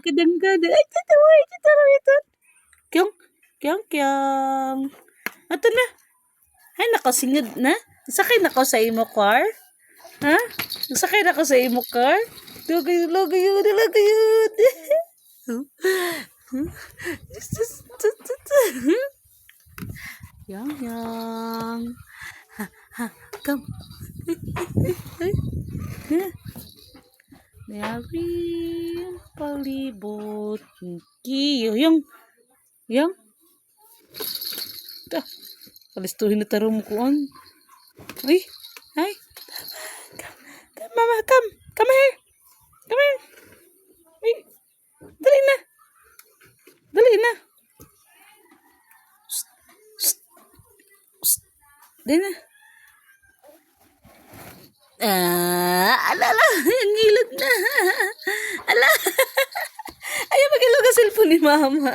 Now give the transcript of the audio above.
kadang-kadang. Ay, tatawa, ito. Kyong, kyong. Ato na. Ay, nakasingid na. Sakay na ko sa imo car? Ha? Sakay na ko sa imo car? Lugay yun. Yang. Ha, come. Dari palibot kiyo. Yang. Ito. Kalistuhin na tarong kuan. Uy. Ay. Come, mama, come. Come here. Uy. Dali na. Dali na. Alala, ang gilid na. Ala. Ayaw magilog ang cellphone ni mama.